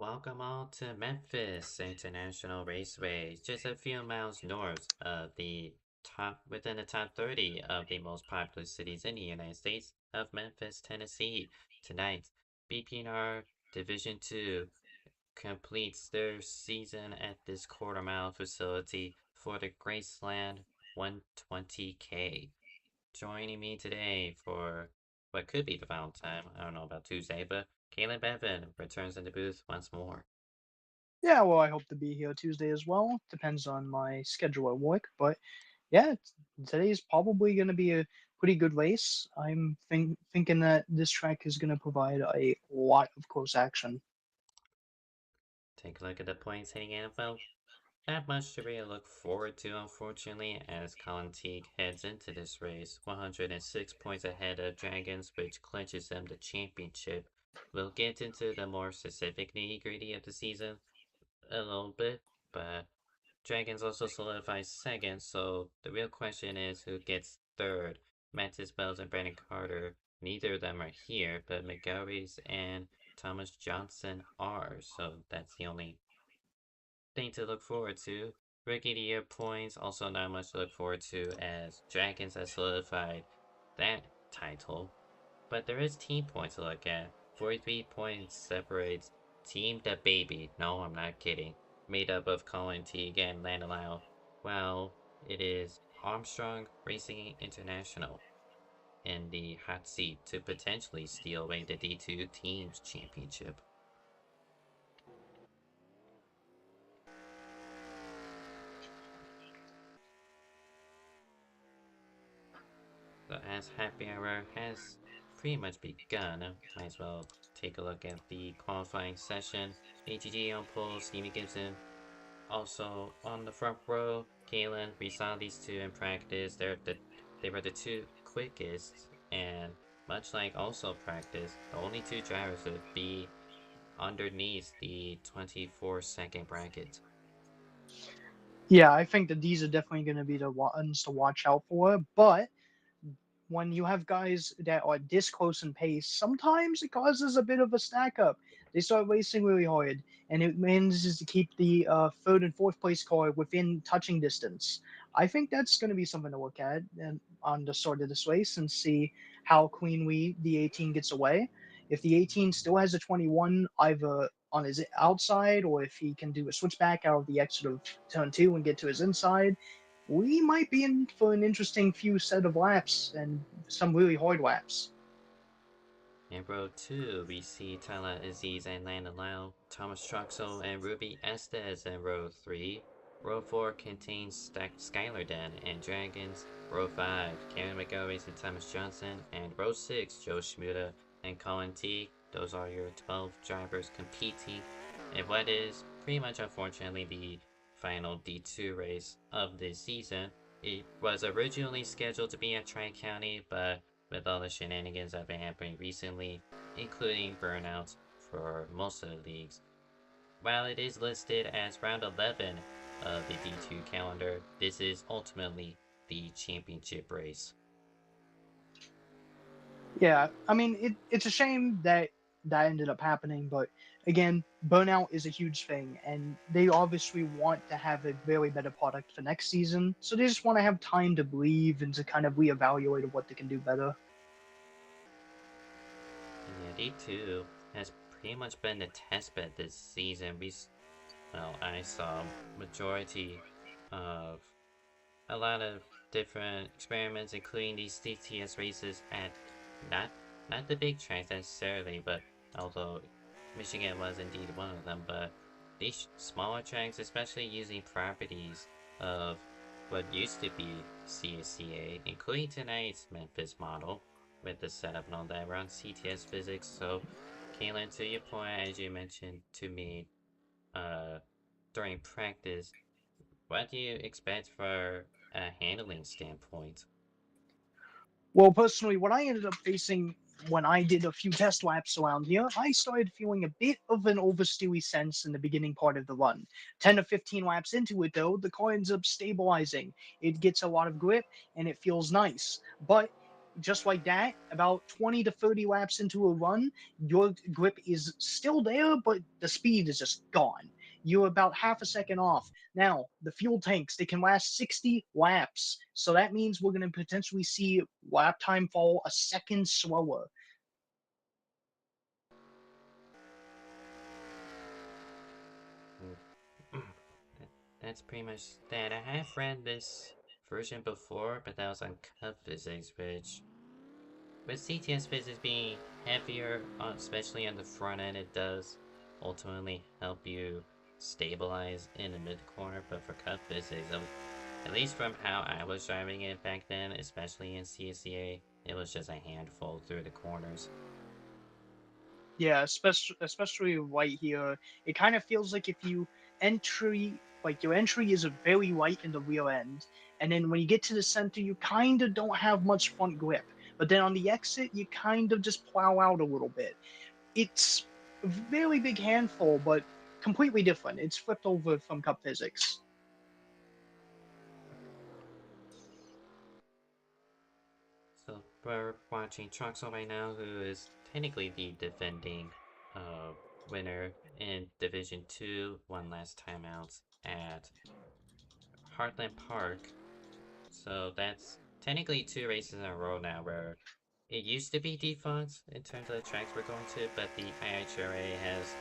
Welcome all to Memphis International Raceway, just a few miles north of within the top 30 of the most popular cities in the United States of Memphis, Tennessee. Tonight, BPNR Division 2 completes their season at this quarter mile facility for the Graceland 120K. Joining me today for what could be the final time, I don't know about Tuesday, but Caleb Bevan returns in the booth once more. Yeah, well, I hope to be here Tuesday as well. Depends on my schedule at work, but yeah, today's probably going to be a pretty good race. I'm thinking that this track is going to provide a lot of close action. Take a look at the points hitting info. Not much to really look forward to, unfortunately, as Colin Teague heads into this race, 106 points ahead of Dragons, which clinches him the championship. We'll get into the more specific nitty-gritty of the season a little bit, but Dragons also solidifies second, so the real question is who gets third. Mattis Bells and Brandon Carter, neither of them are here, but McGarry's and Thomas Johnson are, so that's the only thing to look forward to. Rookie of the Year points, also not much to look forward to as Dragons has solidified that title. But there is team points to look at. 43 points separates Team the Baby. No, I'm not kidding. Made up of Colin Teague and Landon Lyle. Well, it is Armstrong Racing International in the hot seat to potentially steal away the D2 Teams Championship. So as happy hour has pretty much begun, might as well take a look at the qualifying session. AGG on pole, Stevie Gibson also on the front row. Kalen, we saw these two in practice. They were the two quickest, and much like also practice, the only two drivers would be underneath the 24-second bracket. Yeah, I think that these are definitely going to be the ones to watch out for, but when you have guys that are this close in pace, sometimes it causes a bit of a stack up. They start racing really hard, and it manages to keep the third and fourth place car within touching distance. I think that's going to be something to look at and on the start of this race and see how cleanly the 18 gets away. If the 18 still has a 21 either on his outside or if he can do a switchback out of the exit of turn two and get to his inside, we might be in for an interesting few set of laps and some really hard laps. In row 2, we see Tala Aziz and Landon Lau, Thomas Troxel and Ruby Estes in row 3. Row 4 contains Skylar Den and Dragons. Row 5, Karen McGoways and Thomas Johnson. And row 6, Joe Shmuda and Colin T. Those are your 12 drivers competing in what is pretty much unfortunately the final D2 race of this season. It was originally scheduled to be at Tri-County, but with all the shenanigans that have been happening recently, including burnouts for most of the leagues. While it is listed as round 11 of the D2 calendar, this is ultimately the championship race. Yeah, I mean, it's a shame that that ended up happening, but again, burnout is a huge thing, and they obviously want to have a very better product for next season, so they just want to have time to breathe and to kind of reevaluate what they can do better. And yeah, D2 has pretty much been the test bed this season. Well, I saw majority of a lot of different experiments, including these CTS races at not not the big tracks necessarily, but although Michigan was indeed one of them, but these smaller tracks, especially using properties of what used to be CSCA, including tonight's Memphis model with the setup and all that, we're on CTS physics. So, Kaylin, to your point, as you mentioned to me, uh, during practice, what do you expect for a handling standpoint? Well, personally, what I ended up facing when I did a few test laps around here, I started feeling a bit of an oversteery sense in the beginning part of the run. 10 to 15 laps into it, though, the car ends up stabilizing. It gets a lot of grip and it feels nice. But just like that, about 20 to 30 laps into a run, your grip is still there, but the speed is just gone. You're about half a second off. Now, the fuel tanks, they can last 60 laps. So that means we're going to potentially see lap time fall a second slower. Mm. that, that's pretty much that. I have read this version before, but that was on Cup Physics, which with CTS physics being heavier, especially on the front end, it does ultimately help you stabilize in the mid corner. But for cut physics, at least from how I was driving it back then, especially in CSCA, it was just a handful through the corners. Yeah, especially right here, it kind of feels like if you entry like your entry is very light in the rear end, and then when you get to the center, you kind of don't have much front grip. But then on the exit, you kind of just plow out a little bit. It's a very big handful, but completely different. It's flipped over from Cup Physics. So we're watching Troxel right now, who is technically the defending uh, winner in Division 2, one last time out at Heartland Park. So that's technically two races in a row now where it used to be defunct in terms of the tracks we're going to, but the IHRA has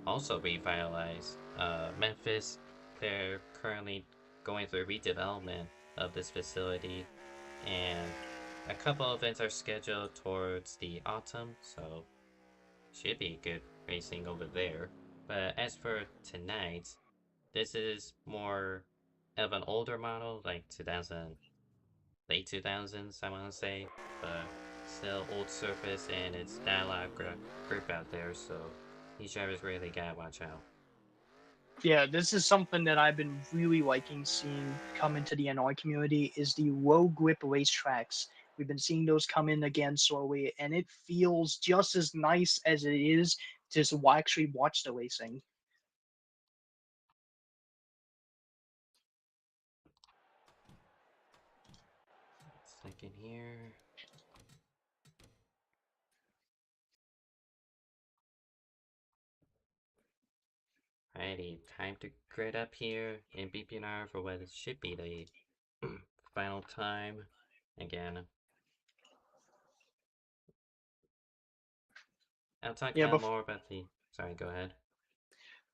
also revitalized Memphis. They're currently going through redevelopment of this facility, and a couple events are scheduled towards the autumn, so should be good racing over there. But as for tonight, this is more of an older model, like 2000, late 2000s, I want to say, but still old surface and it's dialogue grip out there, so these drivers really gotta watch out. Yeah, this is something that I've been really liking seeing come into the NR community is the low grip racetracks. We've been seeing those come in again slowly, and it feels just as nice as it is to just actually watch the racing. Second here. Alrighty, time to grid up here in BPNR for what should be the final time. Again, I'll talk Yeah, now but more about the. Sorry, go ahead.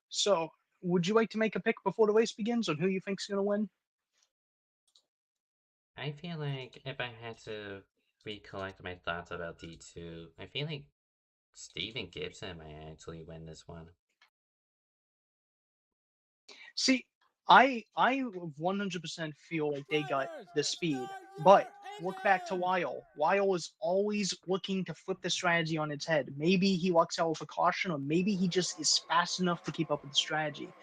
so would you like to make a pick before the race begins on who you think's going to win? I feel like if I had to recollect my thoughts about D2, I feel like Steven Gibson might actually win this one. See, I 100% feel like they got Drivers, the speed, start but your look back to engine! Weil. Weil is always looking to flip the strategy on its head. Maybe he lucks out with a caution, or maybe he just is fast enough to keep up with the strategy.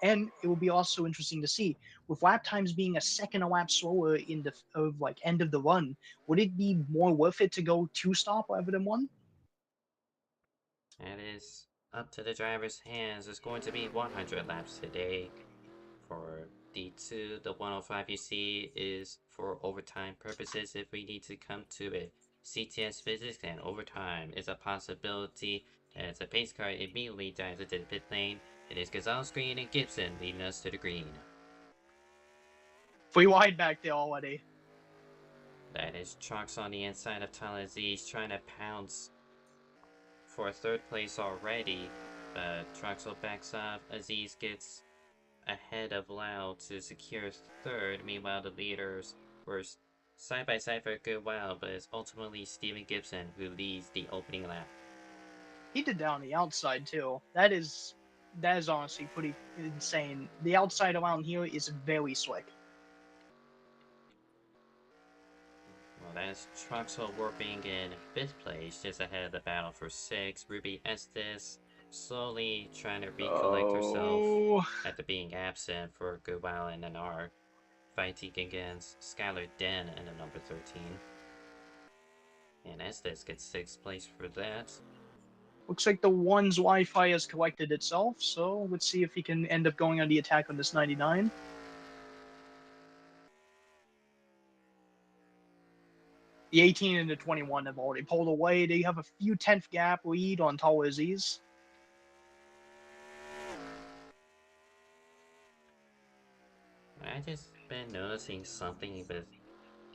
And it will be also interesting to see with lap times being a second a lap slower in the of like end of the run. Would it be more worth it to go two stop rather than one? That is up to the driver's hands. There's going to be 100 laps today for D2. The 105 you see is for overtime purposes if we need to come to it. CTS physics and overtime is a possibility as a pace car immediately dives into the pit lane. It is Gonzalez Green and Gibson leading us to the green. Free wide back there already. That is Trucks on the inside of Tyler Aziz trying to pounce for third place already, but Truxel backs up. Aziz gets ahead of Lau to secure third. Meanwhile, the leaders were side by side for a good while, but it's ultimately Steven Gibson who leads the opening lap. He did that on the outside too. That is honestly pretty insane. The outside around here is very slick. Well, that's Truxel warping in fifth place, just ahead of the battle for sixth. Ruby Estes slowly trying to recollect herself Oh, after being absent for a good while in NR, fighting against Skylar Den in the number 13. And Estes gets sixth place for that. looks like the one's Wi-Fi has collected itself. So let's see if he can end up going on the attack on this 99. The 18 and the 21 have already pulled away. They have a few tenth gap lead on Tall Izzy's. I just been noticing something with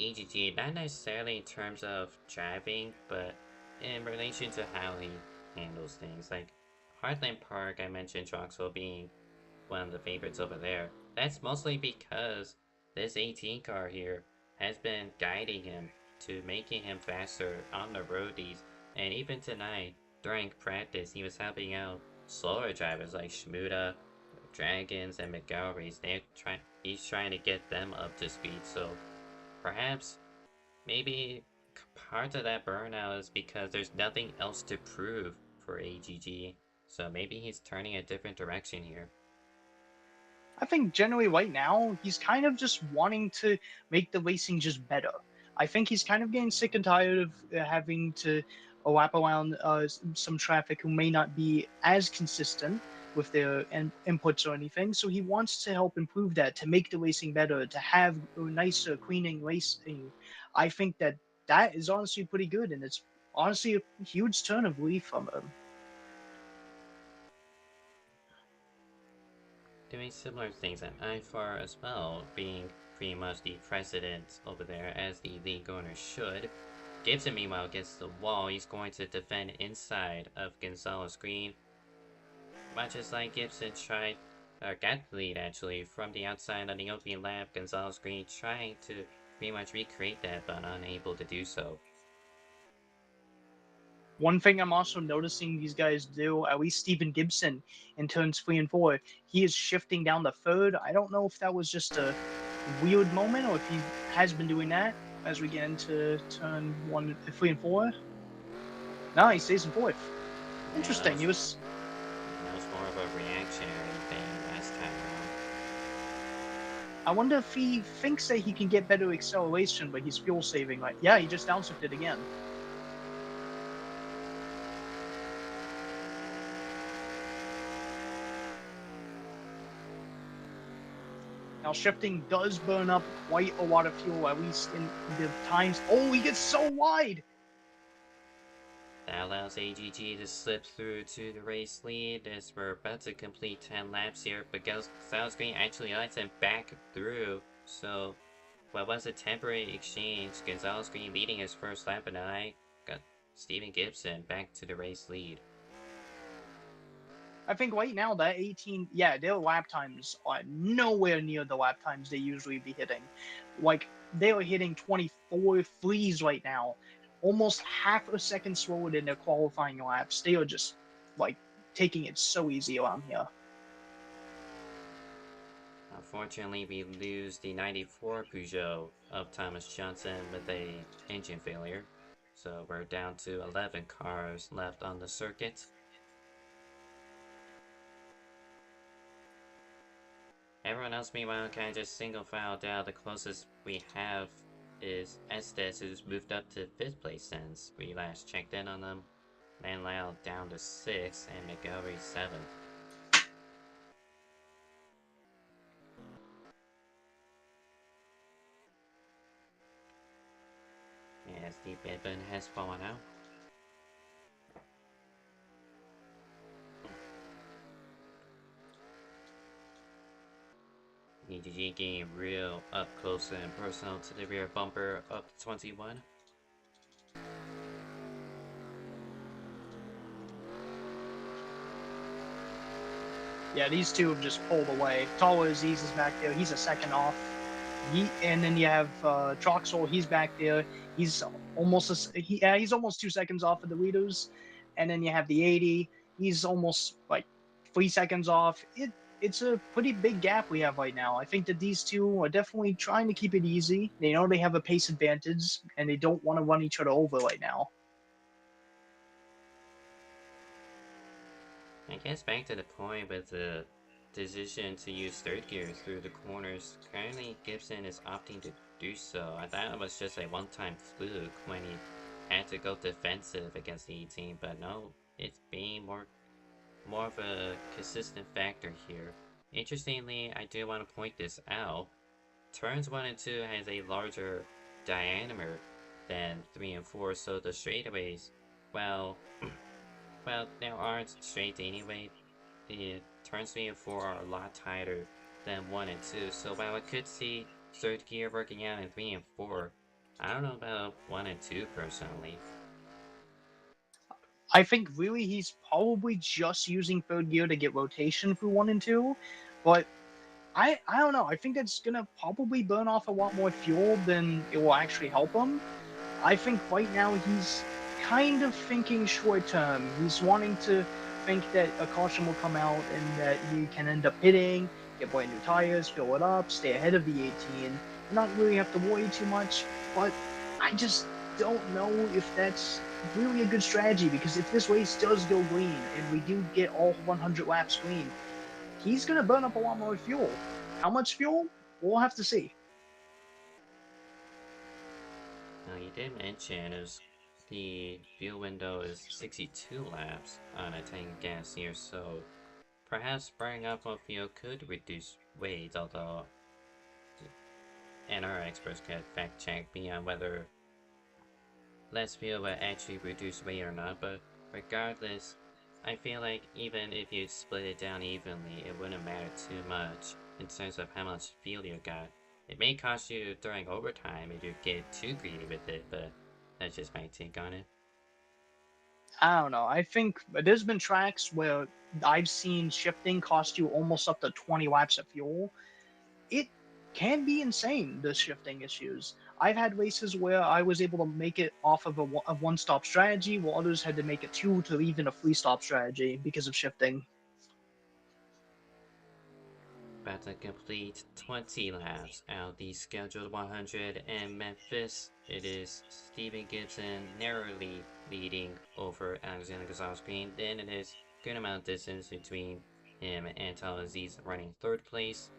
EGG, not necessarily in terms of driving, but in relation to how he handles things. Like Heartland Park, I mentioned Troxel being one of the favorites over there. That's mostly because this 18 car here has been guiding him to making him faster on the roadies. And even tonight, during practice, he was helping out slower drivers like Shmuda, Dragons, and McGilvery's. He's trying to get them up to speed. So perhaps, maybe part of that burnout is because there's nothing else to prove for AGG. So maybe he's turning a different direction here. I think generally right now he's kind of just wanting to make the racing just better. I think he's kind of getting sick and tired of having to lap around some traffic who may not be as consistent with their inputs or anything. So he wants to help improve that, to make the racing better, to have a nicer, cleaning racing. I think that that is honestly pretty good, and it's honestly a huge turn of leaf from him. Doing similar things at IFAR as well, being pretty much the president over there as the league owner should. Gibson meanwhile gets the wall. He's going to defend inside of Gonzalez Green. Much as like Gibson tried, or got the lead actually, from the outside on the opening lap, Gonzalez Green trying to pretty much recreate that but unable to do so. One thing I'm also noticing these guys do, at least Steven Gibson in turns 3 and 4, he is shifting down the third. I don't know if that was just a weird moment or if he has been doing that as we get into turn 3 and 4. No, he stays in fourth. Yeah, Interesting. He was. that was more of a reactionary thing last time around. I wonder if he thinks that he can get better acceleration, but he's fuel saving. Like, yeah, he just downshifted again. Now shifting does burn up quite a lot of fuel, at least in the times. Oh, he gets so wide. That allows AGG to slip through to the race lead as we're about to complete 10 laps here, but Gonzalez Green actually lets him back through. So, what was a temporary exchange, Gonzalez Green leading his first lap, and I got Steven Gibson back to the race lead. I think right now that 18, yeah, their lap times are nowhere near the lap times they usually be hitting. Like, they are hitting 24 threes right now, almost half a second slower than their qualifying laps. They are just, like, taking it so easy around here. Unfortunately, we lose the 94 Peugeot of Thomas Johnson with a engine failure. So we're down to 11 cars left on the circuit. Everyone else, meanwhile, kind of just single filed out. The closest we have is Estes, who's moved up to 5th place since we last checked in on them. Manlao down to 6th, and McGilvery 7th. As the ribbon has fallen out. EGG getting real up close and personal to the rear bumper up to 21. Yeah, these two have just pulled away. Tall Aziz is back there. He's a second off. And then you have Troxel. He's back there. He's he's almost 2 seconds off of the leaders. And then you have the 80. He's almost like 3 seconds off. It's a pretty big gap we have right now. I think that these two are definitely trying to keep it easy. They know they have a pace advantage, and they don't want to run each other over right now. I guess back to the point with the decision to use third gear through the corners. Currently, Gibson is opting to do so. I thought it was just a one-time fluke when he had to go defensive against the 18, but no, it's being more of a consistent factor here. Interestingly, I do want to point this out. Turns 1 and 2 has a larger diameter than 3 and 4, so the straightaways, well, well, there aren't straight anyway. The turns 3 and 4 are a lot tighter than 1 and 2, so while I could see third gear working out in 3 and 4, I don't know about 1 and 2 personally. I think really he's probably just using third gear to get rotation through 1 and 2, but I don't know. I think that's gonna probably burn off a lot more fuel than it will actually help him. I think right now he's kind of thinking short term. He's wanting to think that a caution will come out and that he can end up hitting, get brand new tires, fill it up, stay ahead of the 18, and not really have to worry too much. But I just don't know if that's really a good strategy, because if this race does go green and we do get all 100 laps green, he's going to burn up a lot more fuel. How much fuel? We'll have to see. Now, you did mention is the fuel window is 62 laps on a tank of gas here, so perhaps burning up more fuel could reduce weight, although NR experts could fact check me on whether less fuel will actually reduce weight or not, but regardless, I feel like even if you split it down evenly, it wouldn't matter too much in terms of how much fuel you got. It may cost you during overtime if you get too greedy with it, but that's just my take on it. I don't know. I think there's been tracks where I've seen shifting cost you almost up to 20 laps of fuel. It can be insane, the shifting issues. I've had races where I was able to make it off of a one-stop strategy, while others had to make it two to even a three-stop strategy because of shifting. About to complete 20 laps out the scheduled 100 in Memphis. It is Steven Gibson narrowly leading over Alexander Gonzalez Green. Then it is good amount of distance between him and Thomas Aziz running third place.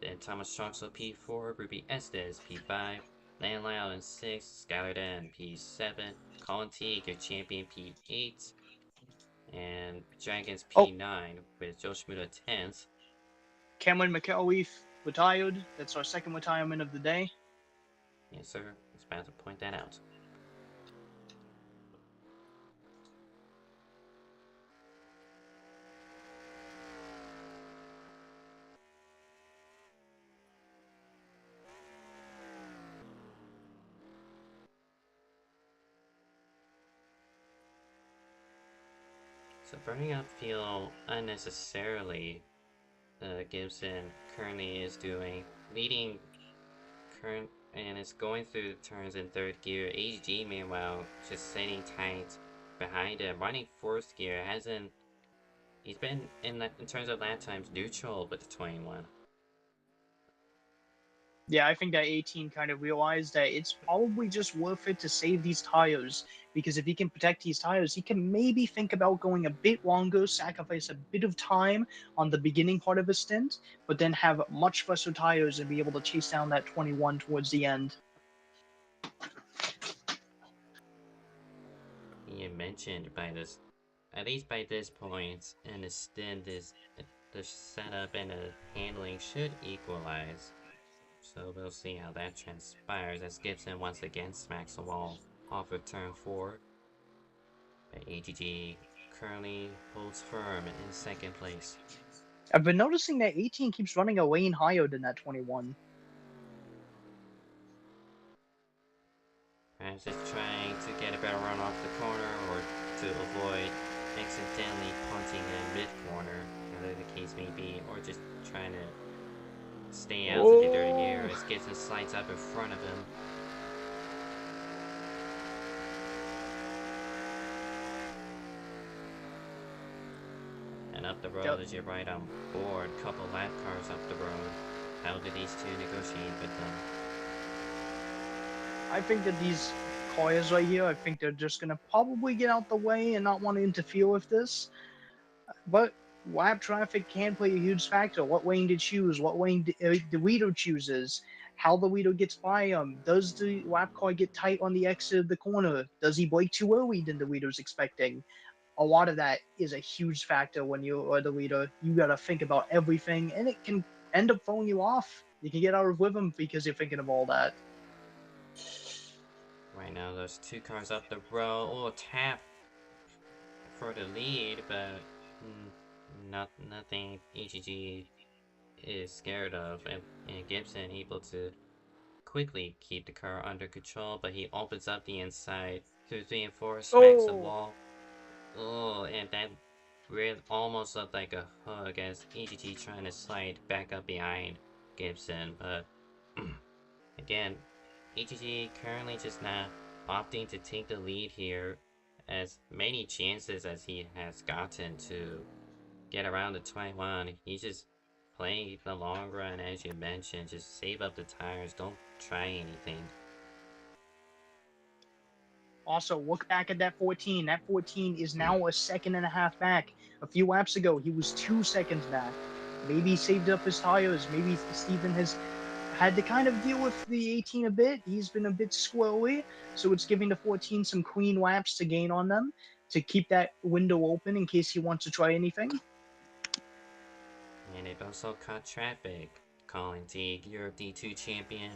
Then Thomas Troxel P4, Ruby Estes P5, Lan Lao in 6th, Skylar Den P7, Colin Teague, your champion P8, and Dragons Oh, P9 with Joe Schmuda 10th. Cameron McElreath retired. That's our second retirement of the day. Yes, sir. I was about to point that out. So burning up fuel unnecessarily, Gibson currently is doing, leading current, and is going through the turns in third gear. HG meanwhile just sitting tight behind him, running fourth gear. Hasn't He's been in terms of lap times neutral with the 21. Yeah, I think that 18 kind of realized that it's probably just worth it to save these tires, because if he can protect these tires, he can maybe think about going a bit longer, sacrifice a bit of time on the beginning part of his stint, but then have much lesser tires and be able to chase down that 21 towards the end. He mentioned by this, at least by this point in the stint, is the setup and the handling should equalize. So we'll see how that transpires as Gibson once again smacks the wall off of turn 4. But AGG currently holds firm in second place. I've been noticing that 18 keeps running a lane higher than that 21. Perhaps it's trying to get a better run off the corner or to avoid accidentally punting in mid-corner, whatever the case may be, or just trying to stay out of the dirty air as Gibson slides up in front of him. And up the road as you ride on board, couple lap cars up the road. How do these two negotiate with them? I think that these cars right here, I think they're just going to probably get out the way and not want to interfere with this. But lap traffic can play a huge factor. What lane to choose, what lane the leader chooses, how the leader gets by him. Does the lap car get tight on the exit of the corner? Does he brake too early than the leader's expecting? A lot of that is a huge factor when you are the leader. You got to think about everything, and it can end up throwing you off. You can get out of rhythm because you're thinking of all that. Right now, there's two cars up the road. Oh, tap for the lead, but mm, nothing EGG is scared of. And Gibson able to quickly keep the car under control, but he opens up the inside. 2, 3, and 4 smacks the Oh, wall. Oh, and that really almost looked like a hug as EGG trying to slide back up behind Gibson, but again, EGG currently just not opting to take the lead here, as many chances as he has gotten to get around the 21. He's just playing the long run, as you mentioned. Just save up the tires. Don't try anything. also look back at that 14. That 14 is now a second and a half back. A few laps ago, he was 2 seconds back. Maybe he saved up his tires. Maybe Steven has had to kind of deal with the 18 a bit. He's been a bit squirrely, so it's giving the 14 some clean laps to gain on them to keep that window open in case he wants to try anything. And it also caught traffic. Colin Teague, Europe D2 champion.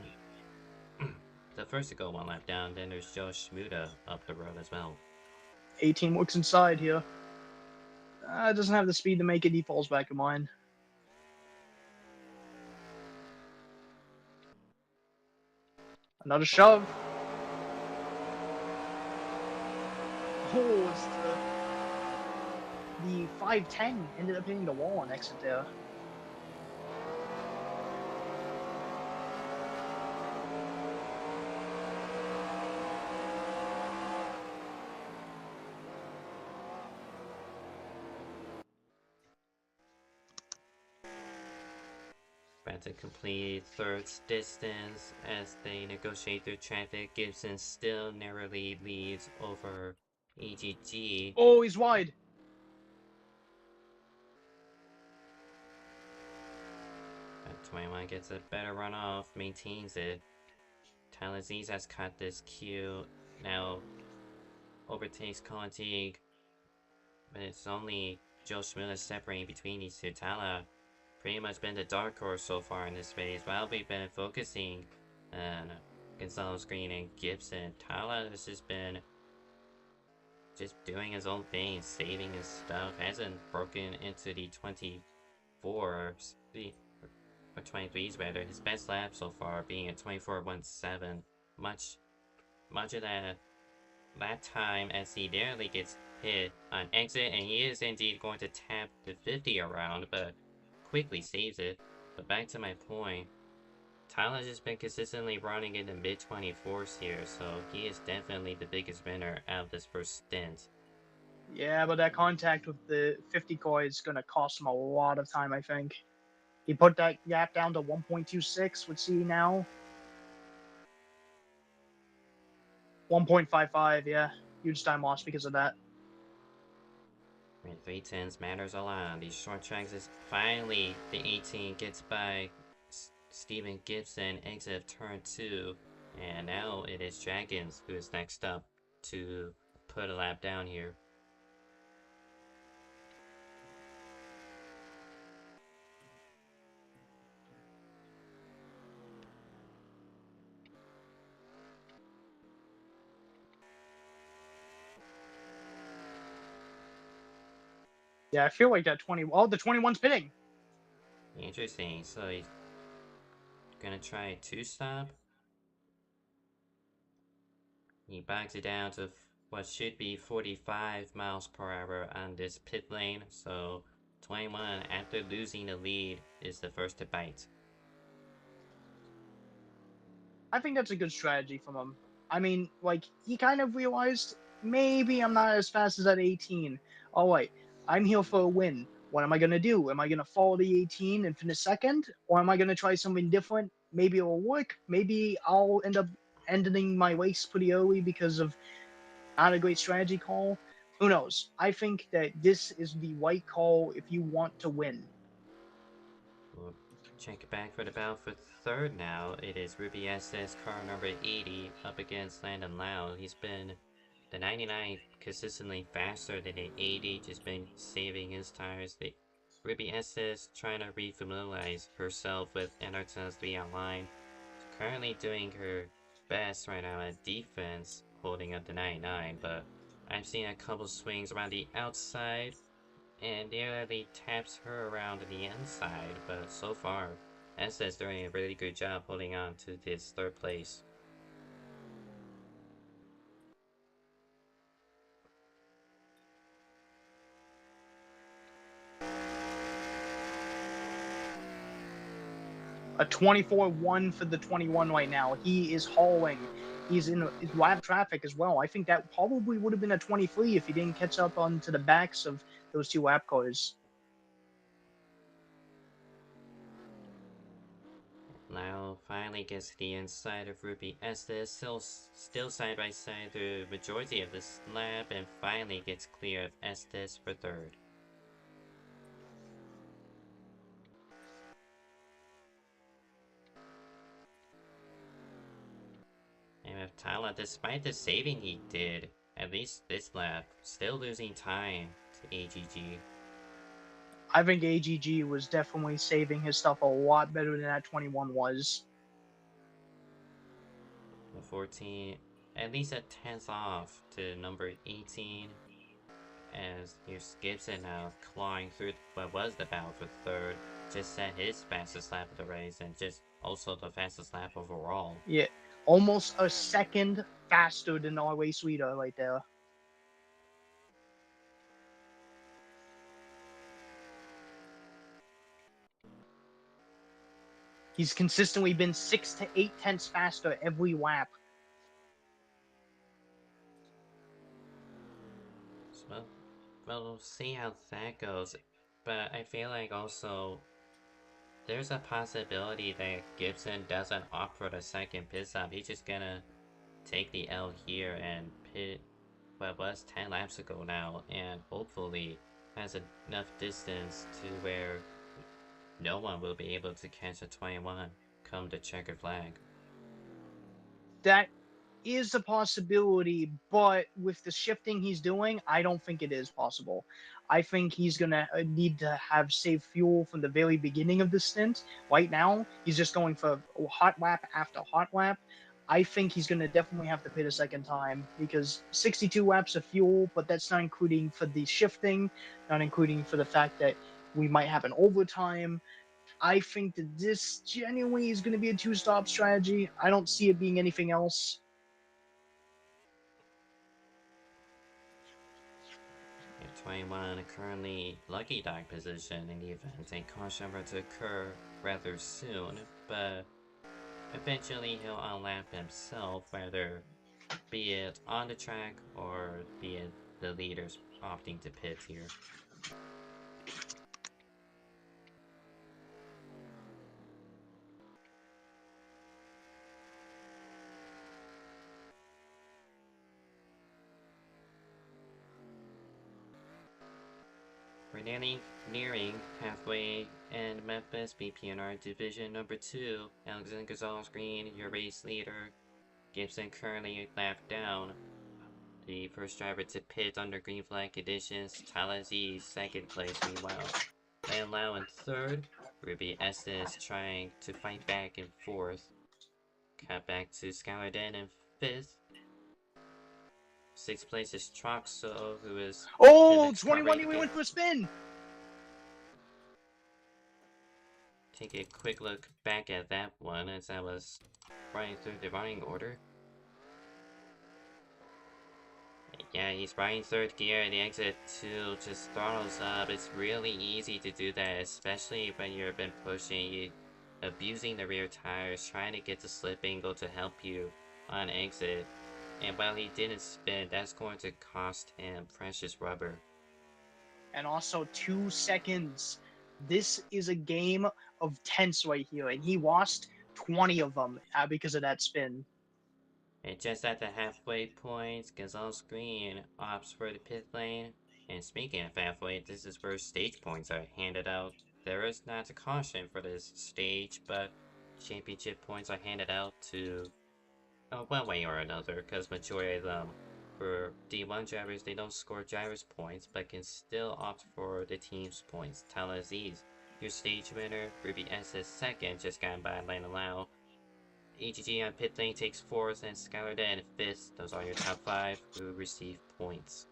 The first to go one lap down, then there's Joe Schmuda up the road as well. 18 looks inside here. Doesn't have the speed to make it. He falls back in line. Another shove. Oh, it's the 510 ended up hitting the wall on exit there. About to complete third distance as they negotiate through traffic. Gibson still narrowly leads over EGG. Oh, he's wide. 21 gets a better runoff, maintains it. Talaziz has cut this queue. Now overtakes Colin Teague, but it's only Joe Schmuda separating between these two. Tala pretty much been the dark horse so far in this race. While we've been focusing on Gonzalez Green and Gibson, Tala has just been doing his own thing, saving his stuff. Hasn't broken into the 24 speed, or 23s rather. His best lap so far being a 24.17. Much of that time as he nearly gets hit on exit, and he is indeed going to tap the 50 around, but quickly saves it. But back to my point, Tyler's just been consistently running in the mid-24s here, so he is definitely the biggest winner out of this first stint. Yeah, but that contact with the 50 car is going to cost him a lot of time, I think. He put that gap down to 1.26. Let's see now. 1.55, yeah. Huge time loss because of that. And 310s matters a lot on these short tracks. Is finally the 18 gets by Steven Gibson, exit of turn 2. And now it is Dragons who is next up to put a lap down here. Yeah, I feel like that 20. Oh, the 21's pitting. Interesting. So he's gonna try a two-stop. He backs it down to what should be 45 miles per hour on this pit lane. So 21, after losing the lead, is the first to bite. I think that's a good strategy from him. I mean, like, he kind of realized maybe I'm not as fast as that 18. All right, I'm here for a win. What am I going to do? Am I going to follow the 18 and finish second? Or am I going to try something different? Maybe it'll work. Maybe I'll end up ending my race pretty early because of not a great strategy call. Who knows? I think that this is the right call if you want to win. We'll check it back for the battle for third now. It is Ruby SS car number 80 up against Landon Lau. He's been the 99 consistently faster than the 80, just been saving his tires. The Ruby SS trying to refamiliarize herself with NR2003 online. She's currently doing her best right now at defense, holding up the 99, but I've seen a couple swings around the outside and nearly taps her around the inside, but so far, Estes doing a really good job holding on to this third place. A 24-1 for the 21 right now. He is hauling. He's in lap traffic as well. I think that probably would have been a 23 if he didn't catch up onto the backs of those two lap cars. Now finally gets to the inside of Ruby Estes, still side by side the majority of this lap, and finally gets clear of Estes for third. And with Tala, despite the saving he did, at least this lap, still losing time to AGG. I think AGG was definitely saving his stuff a lot better than that 21 was. The 14, at least a tenth off to number 18. As here's Gibson now clawing through what was the battle for third. Just set his fastest lap of the race and just also the fastest lap overall. Yeah, almost a second faster than Norway Sweeter right there. He's consistently been 6 to 8 tenths faster every lap. So, well, we'll see how that goes. But I feel like also there's a possibility that Gibson doesn't opt for the second pit stop. He's just gonna take the L here and pit what was 10 laps ago now, and hopefully has enough distance to where no one will be able to catch a 21 come the checker flag. That is a possibility, but with the shifting he's doing, I don't think it is possible. I think he's gonna need to have saved fuel from the very beginning of the stint. Right now, he's just going for hot lap after hot lap. I think he's gonna definitely have to pit a second time because 62 laps of fuel, but that's not including for the shifting, not including for the fact that we might have an overtime. I think that this genuinely is going to be a two-stop strategy. I don't see it being anything else. If 21 currently lucky dog position in the event a caution were to occur rather soon, but eventually he'll unlap himself, whether be it on the track or be it the leaders opting to pit here. We're nearing halfway, and Memphis BPNR Division Number 2, Alexander Gonzalez Green, your race leader. Gibson currently lapped down. The first driver to pit under green flag conditions, Talazi second place meanwhile. Lan Lao in third, Ruby Estes trying to fight back in fourth. Cut back to Skylar Den in fifth. Sixth place is Troxo, who is the Oh, next car 21 ready to we get. went for a spin. Take a quick look back at that one as I was running through the running order. Yeah, he's riding third gear and the exit 2 just throttles up. It's really easy to do that, especially when you've been pushing, abusing the rear tires, trying to get the slip angle to help you on exit. And while he didn't spin, that's going to cost him precious rubber. And also 2 seconds. This is a game of tense right here, and he lost 20 of them because of that spin. And just at the halfway point, Gonzalez Green opts for the pit lane. And speaking of halfway, this is where stage points are handed out. There is not a caution for this stage, but championship points are handed out to one way or another, because majority of them, for D1 drivers, they don't score drivers points, but can still opt for the team's points. Talaziz, your stage winner, Ruby S is second, just gotten by Lana Lau. AGG on pit lane takes 4th and Skylar in 5th. Those are your top 5 who receive points.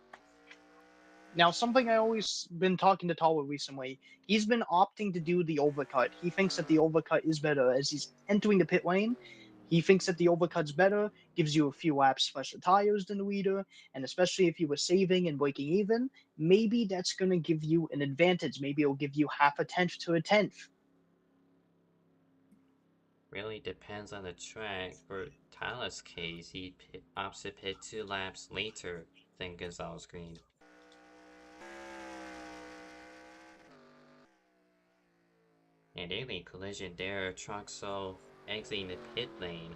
Now, something I always been talking to Tawa recently, he's been opting to do the overcut. He thinks that the overcut is better as he's entering the pit lane. He thinks that the overcut's better, gives you a few laps fresher tires than the leader, and especially if you were saving and breaking even, maybe that's going to give you an advantage. Maybe it'll give you half a tenth to a tenth. Really depends on the track. For Tyler's case, he opts to pit 2 laps later than Gonzalez Green. And daily collision there, Troxel exiting the pit lane.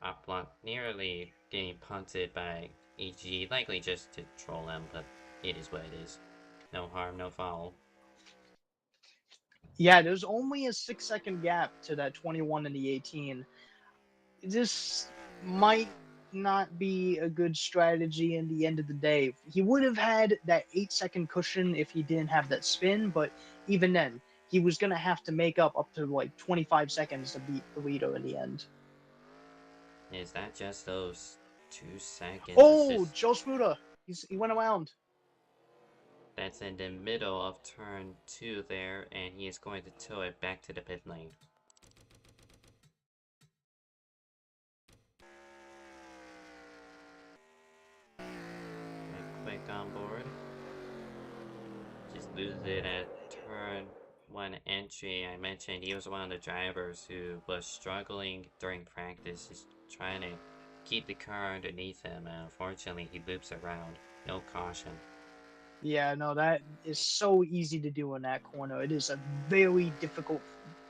Uplock nearly getting punted by AG, likely just to troll him, but it is what it is. No harm, no foul. Yeah, there's only a 6-second gap to that 21 and the 18. This might not be a good strategy in the end of the day. He would have had that 8-second cushion if he didn't have that spin, but even then, he was going to have to make up to like 25 seconds to beat the leader in the end. Is that just those 2 seconds? Oh, Joe Smuda. He went around. That's in the middle of turn 2 there, and he is going to tow it back to the pit lane. Quick on board. Just loses it at turn 1 entry. I mentioned he was one of the drivers who was struggling during practice, just trying to keep the car underneath him, and unfortunately he loops around. No caution. Yeah, no, that is so easy to do in that corner. It is a very difficult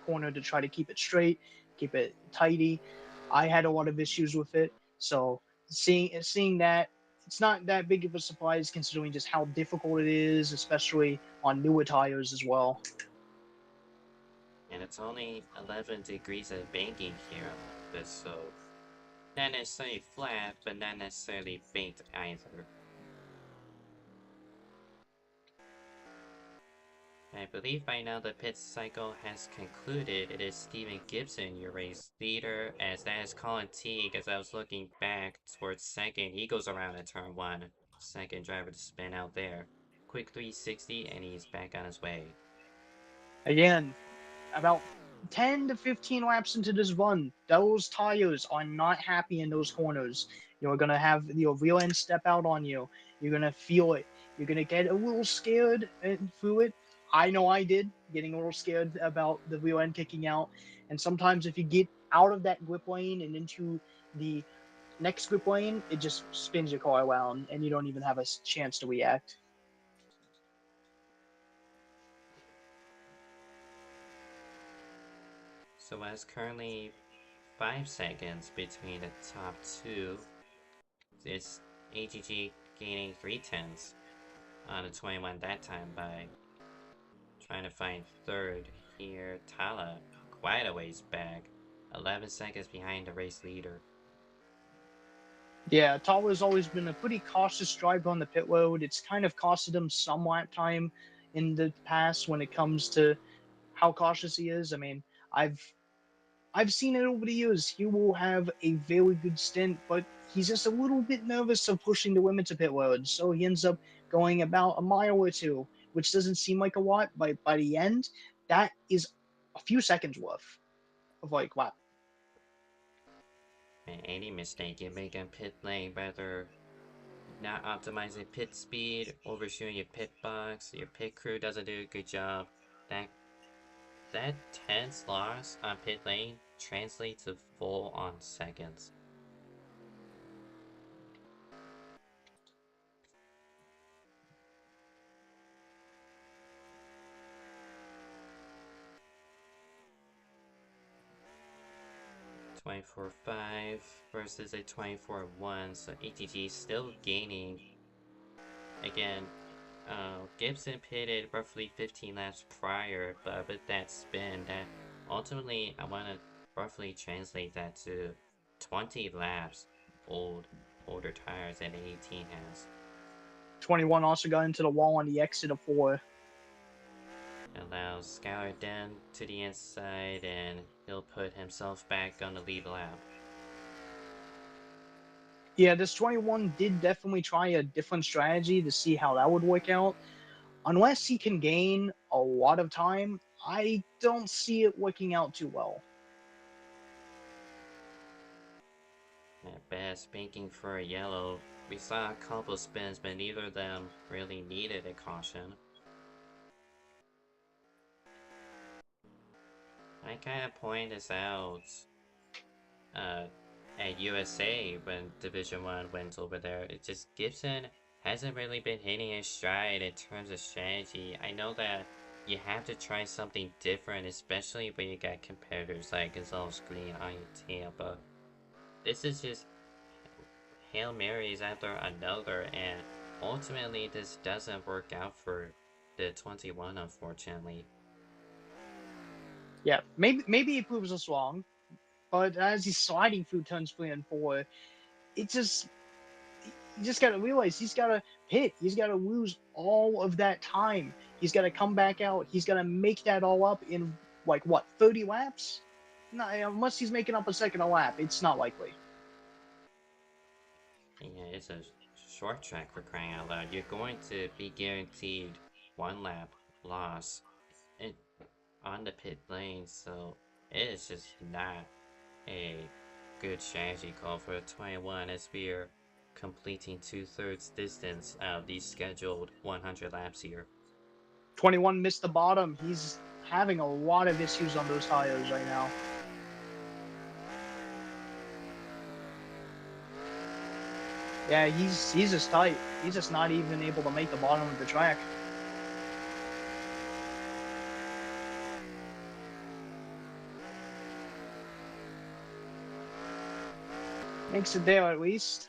corner to try to keep it straight, keep it tidy. I had a lot of issues with it, so seeing that, it's not that big of a surprise considering just how difficult it is, especially on newer tires as well. And it's only 11 degrees of banking here in Memphis, so not necessarily flat, but not necessarily banked either. I believe by now the pit cycle has concluded. It is Steven Gibson, your race leader, as that is Colin Teague. As I was looking back towards second, he goes around at turn 1. Second driver to spin out there. Quick 360, and he's back on his way. Again, about 10 to 15 laps into this run, those tires are not happy in those corners. You're going to have your rear end step out on you. You're going to feel it. You're going to get a little scared through it. I know I did, getting a little scared about the rear end kicking out. And sometimes if you get out of that grip lane and into the next grip lane, it just spins your car around and you don't even have a chance to react. So as currently 5 seconds between the top 2, it's AGG gaining 3/10 on the 21 that time by trying to find third here. Tala quite a ways back, 11 seconds behind the race leader. Yeah, Tawa's always been a pretty cautious driver on the pit road. It's kind of costed him some lap time in the past when it comes to how cautious he is. I mean, I've I've seen it over the years. He will have a very good stint, but he's just a little bit nervous of pushing the limits of pit road, so he ends up going about a mile or two, which doesn't seem like a lot. By the end, that is a few seconds worth of like wow. And any mistake you make in pit lane, whether not optimizing pit speed, overshooting your pit box, your pit crew doesn't do a good job, that that tense loss on pit lane translates to full on seconds. (24.5) versus a 24.1, so ATG still gaining. Again, Gibson pitted roughly 15 laps prior, but with that spin, that ultimately I want to roughly translate that to 20 laps older tires than 18 has. 21 also got into the wall on the exit of 4. Allows Scour down to the inside, and he'll put himself back on the lead lap. Yeah, this 21 did definitely try a different strategy to see how that would work out. Unless he can gain a lot of time, I don't see it working out too well. At best, banking for a yellow. We saw a couple spins, but neither of them really needed a caution. I kind of point this out uh, at USA when Division 1 went over there. It just Gibson hasn't really been hitting his stride in terms of strategy. I know that you have to try something different, especially when you got competitors like Gonzalez Green on your team, but this is just Hail Marys after another, and ultimately this doesn't work out for the 21, unfortunately. Yeah, maybe he proves us wrong, but as he's sliding through turns 3 and 4, it just you just gotta realize he's gotta hit. He's gotta lose all of that time. He's gotta come back out. He's gotta make that all up in like what 30 laps. No, unless he's making up a second a lap, it's not likely. Yeah, it's a short track for crying out loud. You're going to be guaranteed one lap loss in, on the pit lane, so it is just not a good strategy call for a 21 as we are completing 2/3 distance out of these scheduled 100 laps here. 21 missed the bottom. He's having a lot of issues on those tires right now. Yeah, he's just tight. He's just not even able to make the bottom of the track. Makes it there at least.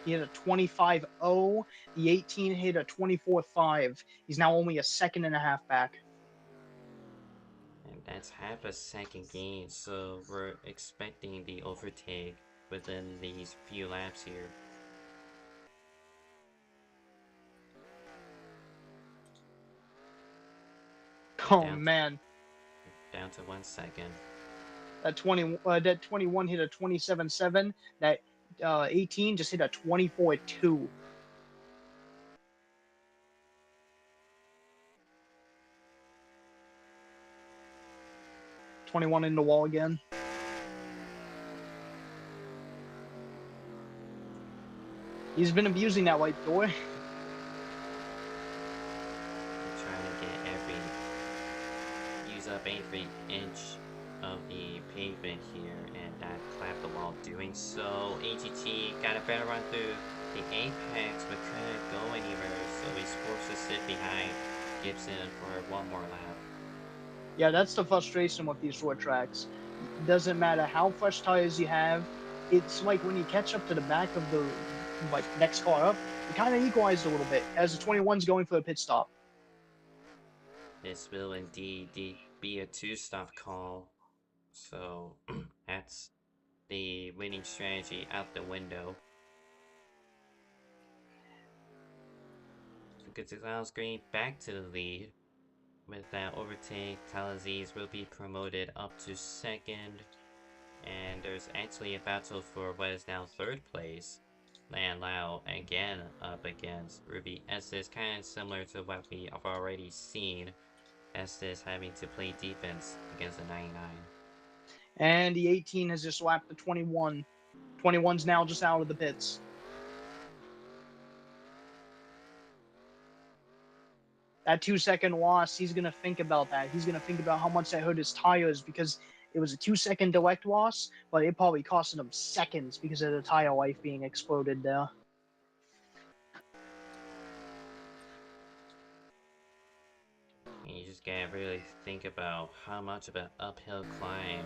He hit a 25.0. The 18 hit a 24.5. He's now only a second and a half back. And that's half a second gain, so we're expecting the overtake within these few laps here. Oh Down, man, down to 1 second. that 21 hit a 27.7. That 18 just hit a 24.2. 21 in the wall again. He's been abusing that white door. Trying to get use up every inch of the pavement here and not clap the wall doing so. AGT got a better run through the apex but couldn't go anywhere, so he's forced to sit behind Gibson for one more lap. Yeah, that's the frustration with these short tracks. Doesn't matter how fresh tires you have. It's like when you catch up to the back of the next car up, you kind of equalize a little bit as the 21's going for a pit stop. This will indeed be a two-stop call, so that's the winning strategy out the window. Gonzalez Green back to the lead. With that overtake, Talaziz will be promoted up to second. And there's actually a battle for what is now third place. Lan Lao again up against Ruby Estes, kind of similar to what we have already seen. Estes having to play defense against the 99. And the 18 has just lapped the 21. 21's now just out of the pits. That 2 second loss, he's going to think about that. He's going to think about how much that hurt his tires because it was a 2 second direct loss, but it probably costed him seconds because of the tire life being exploded there. And you just gotta really think about how much of an uphill climb.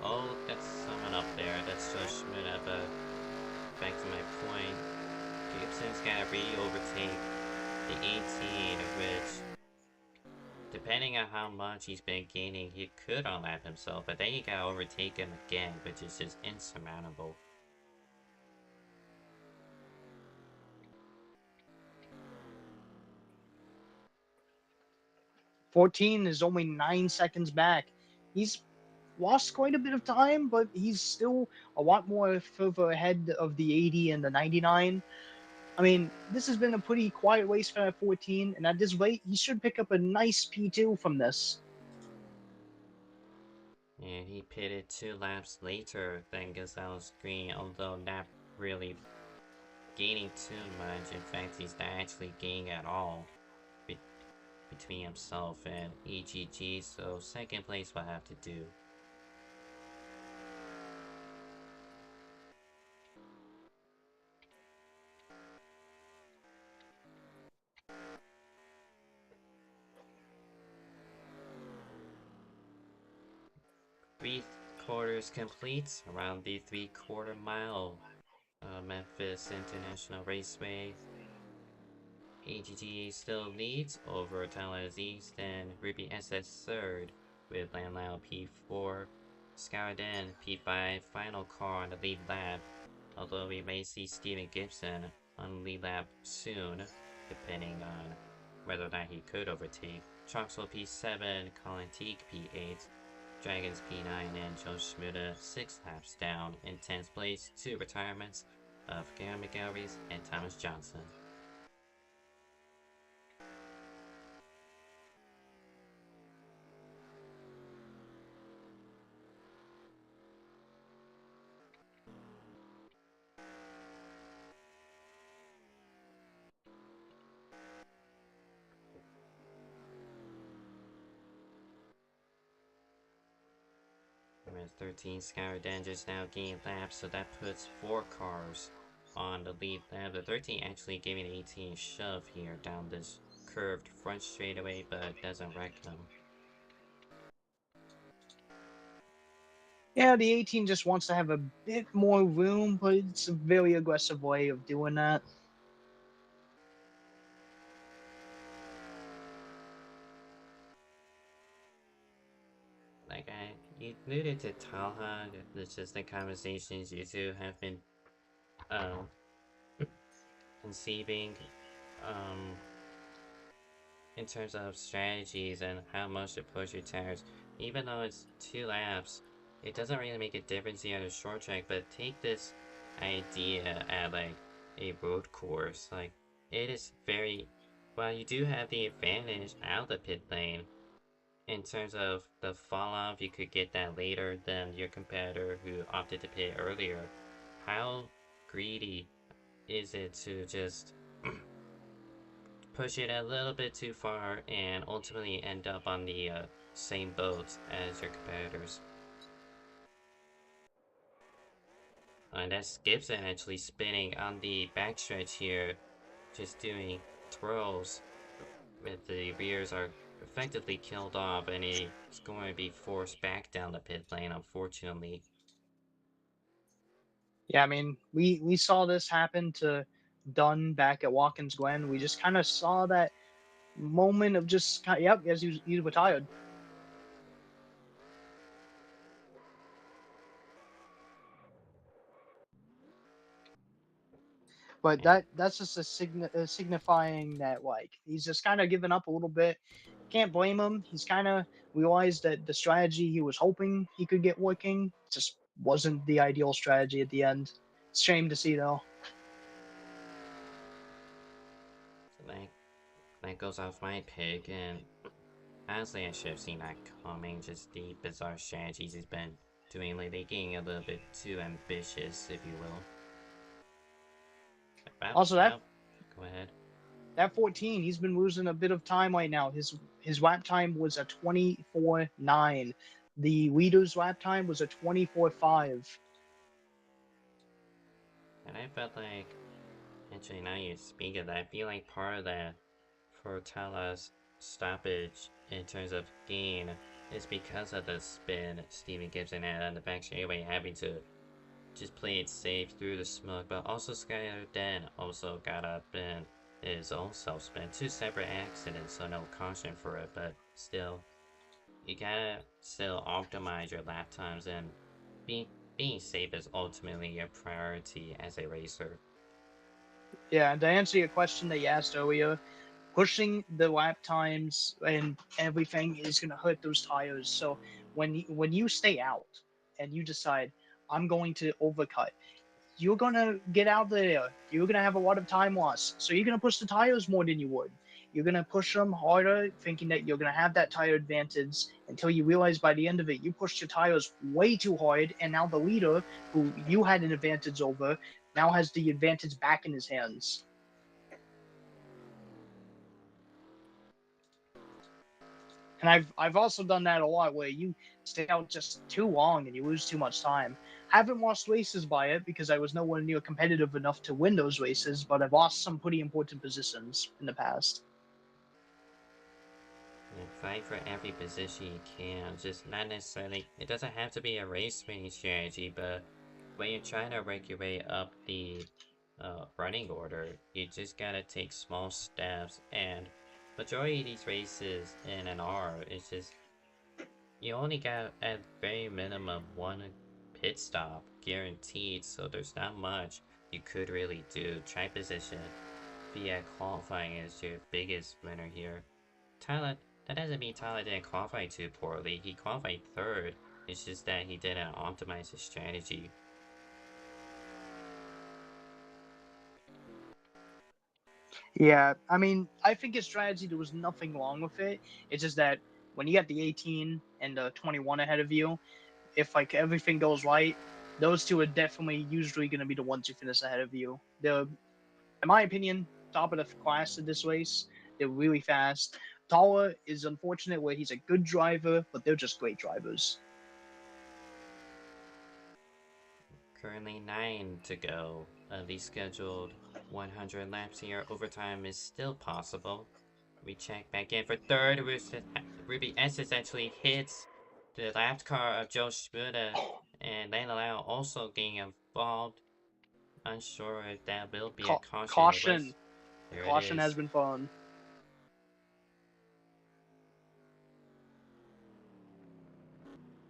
Oh, that's someone up there. That's Josh Schmidt, but back to my point. Gibson's gotta re-overtake the 18, which, depending on how much he's been gaining, he could unlap himself, but then you gotta overtake him again, which is just insurmountable. 14 is only 9 seconds back. He's lost quite a bit of time, but he's still a lot more further ahead of the 80 and the 99. I mean, this has been a pretty quiet race for 14, and at this rate, he should pick up a nice P2 from this. And he pitted 2 laps later than Gazelle's Green, although not really gaining too much. In fact, he's not actually gaining at all be between himself and EGG, so second place will have to do. Three-quarters complete around the three-quarter mile. Memphis International Raceway. AGG still leads over Talas East and Ruby SS third, with Lanlao P4, Scourden P5, final car on the lead lap, although we may see Steven Gibson on the lead lap soon, depending on whether or not he could overtake. Troxel P7, Colin Teague P8, Dragons P9, and Joe Schmuda 6 laps down in 10th place, 2 retirements of Garen McGelreys and Thomas Johnson. With 13 Scourden just now gained laps, so that puts 4 cars on the lead lap. The 13 actually giving the 18 a shove here down this curved front straightaway, but doesn't wreck them. Yeah, the 18 just wants to have a bit more room, but it's a very aggressive way of doing that. Like you alluded to Talha, it's just the conversations you two have been conceiving in terms of strategies and how much to push your tires. Even though it's 2 laps, it doesn't really make a difference here on a short track, but take this idea at like a road course. Like, it is very, while you do have the advantage out of the pit lane, in terms of the fall off, you could get that later than your competitor who opted to pit earlier. How greedy is it to just push it a little bit too far and ultimately end up on the same boat as your competitors? And that's Gibson actually spinning on the backstretch here, just doing twirls with the rears are effectively killed off, and he's going to be forced back down the pit lane, unfortunately. Yeah, I mean, we saw this happen to Dunn back at Watkins Glen. We just kind of saw that moment of just, yep, as he retired. But And that's just signifying that like he's just kind of given up a little bit. Can't blame him. He's kind of realized that the strategy he was hoping he could get working just wasn't the ideal strategy at the end. It's a shame to see though. so that goes off my pick, and honestly, I should have seen that coming. Just the bizarre strategies he's been doing lately, getting a little bit too ambitious, if you will. Well, Also, that well, go ahead. that 14, he's been losing a bit of time right now. His lap time was a 24.9. The leader's lap time was a 24.5. And I felt like, actually, now you speak of that, I feel like part of that for Tala's stoppage in terms of gain is because of the spin Steven Gibson had on the back straightaway, having to just play it safe through the smoke. But also Skyler Den also got up in his own self-spin. 2 separate accidents, so no caution for it, but still, you gotta still optimize your lap times, and being safe is ultimately your priority as a racer. Yeah, and to answer your question that you asked earlier, pushing the lap times and everything is going to hurt those tires. So when you stay out and you decide I'm going to overcut, you're gonna get out there. You're gonna have a lot of time loss. So you're gonna push the tires more than you would. You're gonna push them harder, thinking that you're gonna have that tire advantage until you realize by the end of it, you pushed your tires way too hard, and now the leader, who you had an advantage over, now has the advantage back in his hands. And I've also done that a lot where you stay out just too long and you lose too much time. Haven't lost races by it because I was nowhere near competitive enough to win those races, but I've lost some pretty important positions in the past. Yeah, fight for every position you can. Just not necessarily. It doesn't have to be a race winning strategy, but when you're trying to work your way up the running order, you just gotta take small steps. And majority of these races in an R is just you only got at very minimum one pit stop guaranteed, so there's not much you could really do. Track position via qualifying is your biggest winner here. Tyler, that doesn't mean Tyler didn't qualify too poorly. He qualified third. It's just that he didn't optimize his strategy. Yeah, I mean, I think his strategy, there was nothing wrong with it. It's just that when you got the 18 and the 21 ahead of you, if like everything goes right, those two are definitely usually going to be the ones who finish ahead of you. They're, in my opinion, top of the class in this race. They're really fast. Tala is unfortunate where he's a good driver, but they're just great drivers. Currently 9 to go. The scheduled 100 laps here. Overtime is still possible. We check back in for third. Ruby S essentially hits the lap car of Joe Shimoda, and Lana Lau also getting involved. Unsure if that will be a caution. It Caution. was. There it Caution has is. been thrown.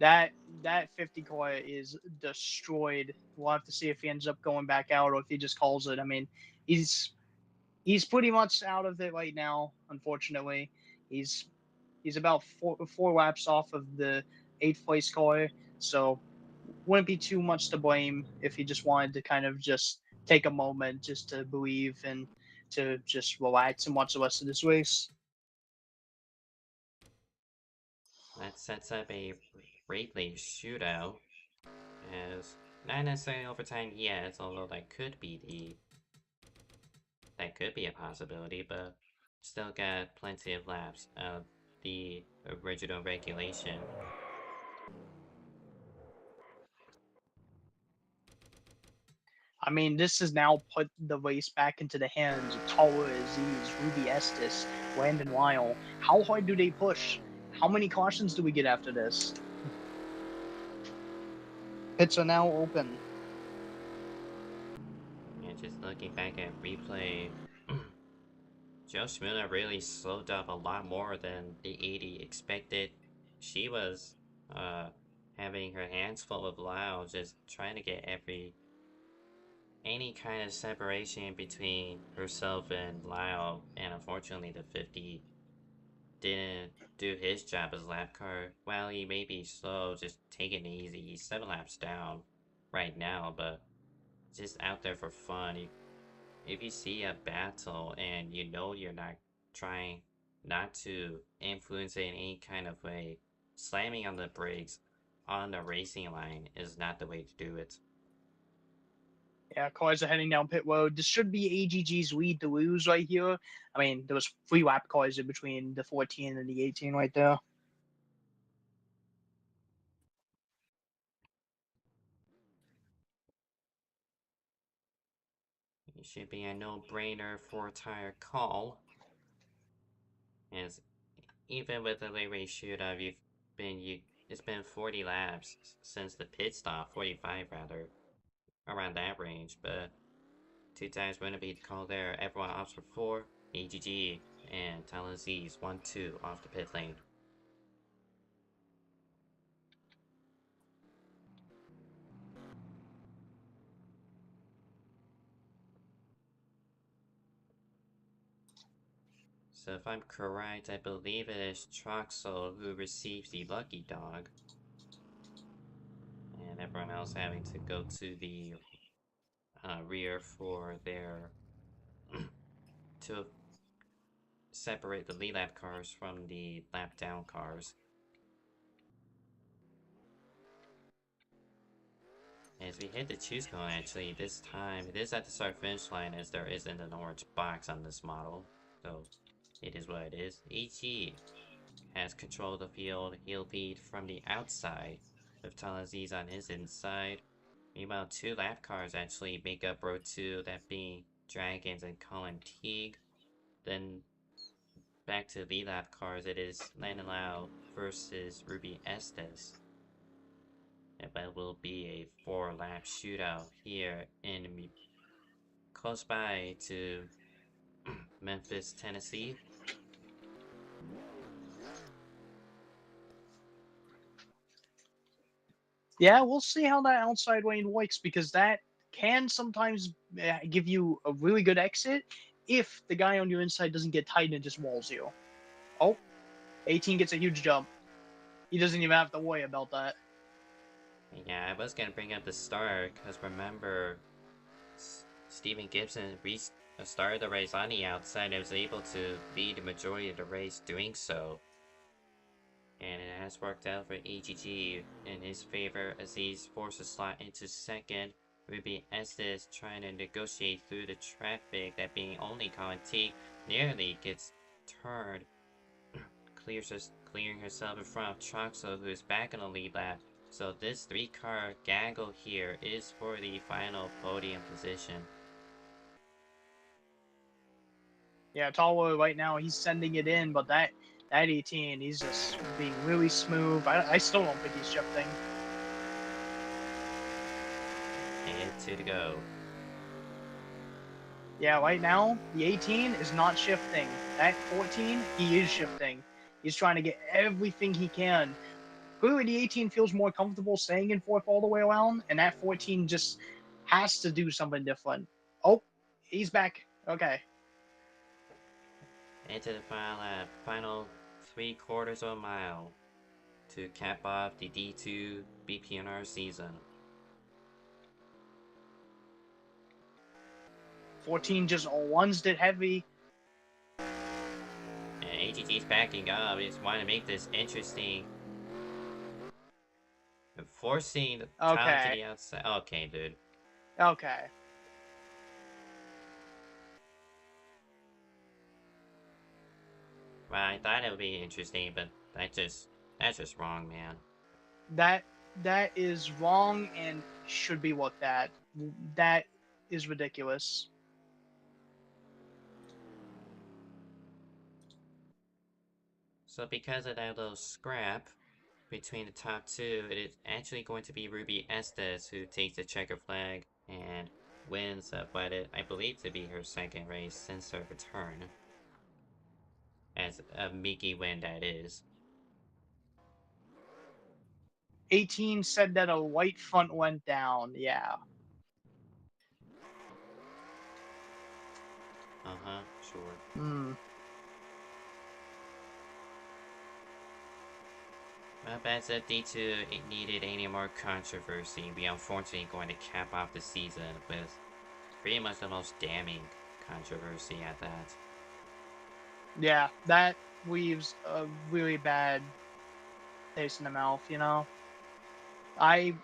That that 50 car is destroyed. We'll have to see if he ends up going back out or if he just calls it. I mean, he's he's pretty much out of it right now. Unfortunately, he's he's about four laps off of the eighth place car, so wouldn't be too much to blame if he just wanted to kind of just take a moment just to believe and to just relax and watch the rest of this race. That sets up a greatly shootout. As not necessarily overtime yet, although that could be a possibility, but still got plenty of laps of the original regulation. I mean, this has now put the race back into the hands of Taller Aziz, Ruby Estes, Landon Lyle. How hard do they push? How many cautions do we get after this? Pits are now open. And just looking back at replay, Joe Schmiller really slowed up a lot more than the 80 expected. She was uh, having her hands full of Lau, just trying to get any kind of separation between herself and Lau, and unfortunately the 50 didn't do his job as lap car. While he may be slow, just taking it easy. He's 7 laps down right now, but just out there for fun. If you see a battle and you know you're not trying not to influence it in any kind of way, slamming on the brakes on the racing line is not the way to do it. Yeah, cars are heading down pit road. This should be AGG's lead to lose right here. I mean, there was 3 lap cars in between the 14 and the 18 right there. It should be a no-brainer for tire call, as even with the late race shootout, it's been 40 laps since the pit stop, 45 rather, around that range, but 2 times wouldn't be called there. Everyone opts for 4, AGG, and Talon Z's 1-2 off the pit lane. So if I'm correct, I believe it is Troxel who receives the lucky dog. And everyone else having to go to the rear for their to separate the lead lap cars from the lap down cars. As we hit the choose cone, actually, this time it is at the start finish line as there isn't an orange box on this model. So it is what it is. EG has control of the field. He'll lead from the outside with Talaziz on his inside. Meanwhile, two lap cars actually make up row 2, that being Dragons and Colin Teague. Then back to the lap cars, it is Landon Lau versus Ruby Estes. It will be a 4-lap shootout here in close by to Memphis, Tennessee. Yeah, we'll see how that outside lane works because that can sometimes give you a really good exit if the guy on your inside doesn't get tight and just walls you. Oh, 18 gets a huge jump. He doesn't even have to worry about that. Yeah, I was gonna bring up the start because remember, Stephen Gibson started the race on the outside and was able to lead the majority of the race doing so. And it has worked out for EGG in his favor as he's forced a slot into second. Ruby Estes trying to negotiate through the traffic, that being only Colin T nearly gets turned, clearing herself in front of Troxel, who is back in the lead lap. So this 3-car gaggle here is for the final podium position. Yeah, Talwa right now he's sending it in, but that 18 he's just being really smooth. I still don't think he's shifting. And 2 to go. Yeah, right now the 18 is not shifting. That 14 he is shifting. He's trying to get everything he can. Clearly, the 18 feels more comfortable staying in fourth all the way around, and that 14 just has to do something different. Oh, he's back. Okay. Into the final lap, final 3/4 of a mile to cap off the D2 BPNR season. 14 just ones it heavy. And AGG's backing up. They just want to make this interesting. And forcing the child to Okay. the outside. Okay, dude. Okay. Well, I thought it would be interesting, but that's just wrong, man. That is wrong and should be looked at. That is ridiculous. So because of that little scrap between the top two, it is actually going to be Ruby Estes who takes the checker flag and wins what I believe to be her second race since her return. As a Miki win that is. 18 said that a white front went down. Yeah. Uh-huh, sure. Hmm. Well, as if D2 it needed any more controversy, we unfortunately going to cap off the season with pretty much the most damning controversy at that. Yeah, that leaves a really bad taste in the mouth, you know? I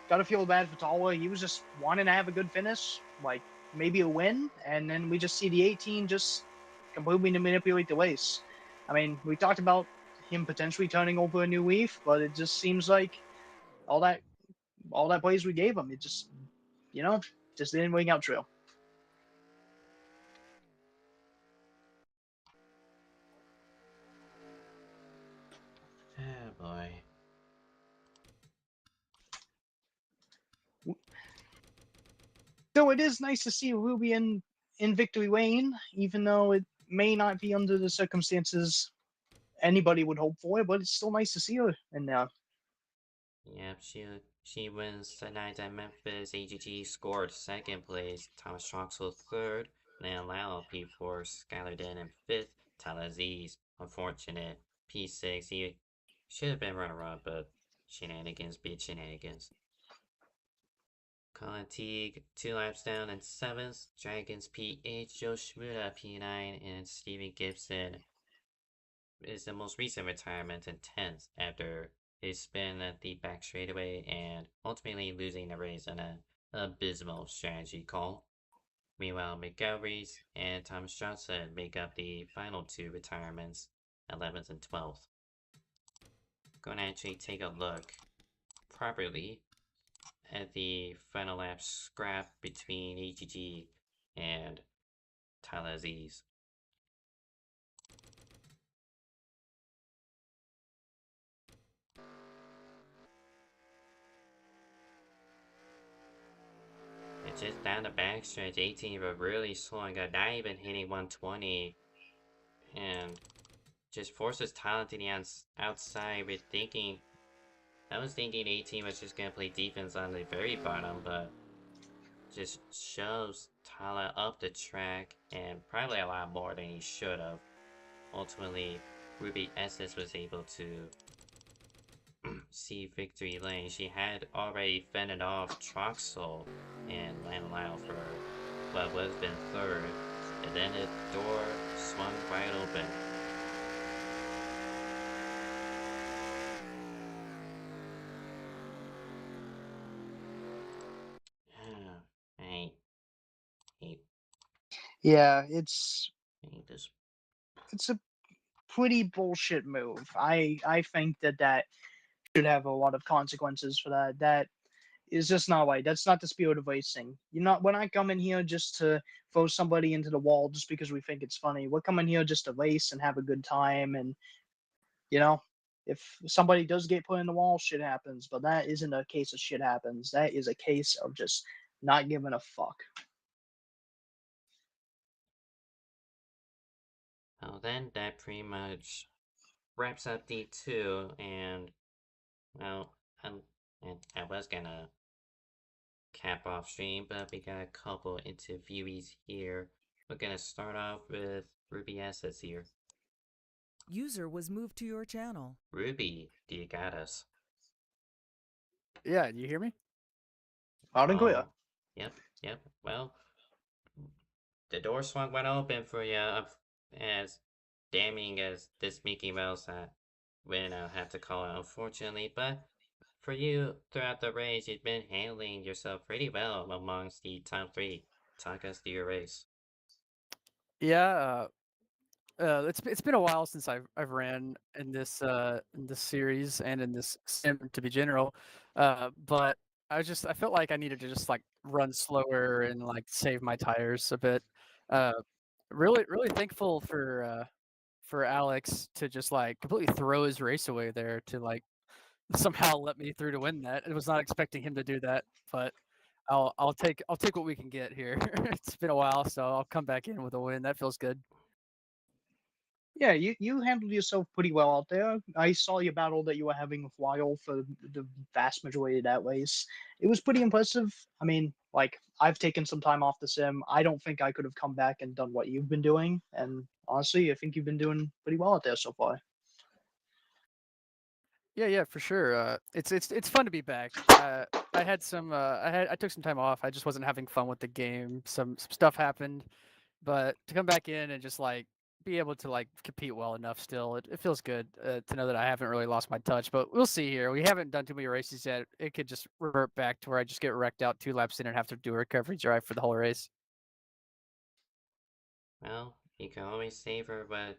gotta feel bad for Talwa. He was just wanting to have a good finish, like maybe a win, and then we just see the 18 just completely manipulate the race. I mean, we talked about him potentially turning over a new leaf, but it just seems like all that praise we gave him, it just you know just didn't ring out true. Oh boy. So it is nice to see Ruby in victory lane, even though it may not be under the circumstances anybody would hope for, but it's still nice to see her in there. Yep, she wins tonight at Memphis. AGG scored second place. Thomas Troxel third. Then Lau P4, Skylar Den in fifth. Talazese, unfortunate. P6, he should have been runner-up, but shenanigans beat shenanigans. Colin Teague, 2 laps down in 7th. Dragons P8, Joe Shmuda P9, and Steven Gibson is the most recent retirement in 10th after his spin at the back straightaway and ultimately losing the race in an abysmal strategy call. Meanwhile, McGilvery's and Thomas Johnson make up the final 2 retirements, 11th and 12th. Going to actually take a look properly at the final lap scrap between AGG and Tyler Aziz. It's just down the backstretch, 18 were really slowing up, not even hitting 120, and just forces Tyler to the outside with thinking. I was thinking 18 was just gonna play defense on the very bottom, but just shoves Tyler up the track and probably a lot more than he should have. Ultimately, Ruby Estes was able to see victory lane. She had already fended off Troxel and Lanlau for what would have been third, and then the door swung wide open. I hate, Yeah, hate this. it's a pretty bullshit move. I think that should have a lot of consequences for that. That is just not right. That's not the spirit of racing. We're not coming here just to throw somebody into the wall just because we think it's funny. We're coming here just to race and have a good time. And you know, if somebody does get put in the wall, shit happens. But that isn't a case of shit happens. That is a case of just not giving a fuck. Well, then that pretty much wraps up D2, and well, I was gonna cap off stream, but we got a couple interviewees here. We're gonna start off with Ruby Assets here. User was moved to your channel. Ruby, do you got us? Yeah, you hear me? Loud and clear. Oh, yep, yep. Well, the door swung wide open for you, as damning as this Mickey Mouse win, I'll have to call it, unfortunately. But for you, throughout the race, you've been handling yourself pretty well amongst the top 3. Talk us through your race. Yeah, it's been a while since I've ran in this series and in this sim to be general, but I felt like I needed to just like run slower and like save my tires a bit. Uh, really thankful for Alex to just like completely throw his race away there to like somehow let me through to win that. I was not expecting him to do that, but I'll take what we can get here. It's been a while, so I'll come back in with a win. That feels good. Yeah, you handled yourself pretty well out there. I saw your battle that you were having with Wild for the vast majority of that race. It was pretty impressive. I mean, like I've taken some time off the sim. I don't think I could have come back and done what you've been doing. And honestly, I think you've been doing pretty well out there so far. Yeah, for sure. It's fun to be back. I had some I took some time off. I just wasn't having fun with the game. Some stuff happened, but to come back in and just like be able to like compete well enough still, it feels good to know that I haven't really lost my touch. But we'll see here. We haven't done too many races yet. It could just revert back to where I just get wrecked out 2 laps in and have to do a recovery drive for the whole race. Well, you can always savor what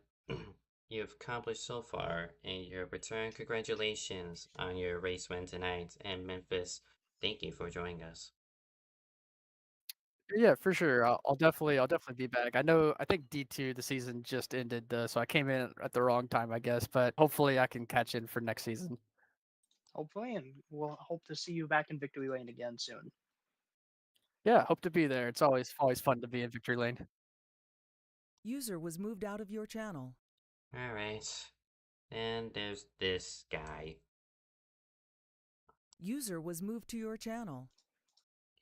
you've accomplished so far in your return. Congratulations on your race win tonight. And Memphis, thank you for joining us. Yeah, for sure. I'll definitely be back. I think D2 the season just ended, so I came in at the wrong time, I guess. But hopefully I can catch in for next season. Hopefully, and we'll hope to see you back in victory lane again soon. Yeah, hope to be there. It's always fun to be in victory lane. User was moved out of your channel. Alright. And there's this guy. User was moved to your channel.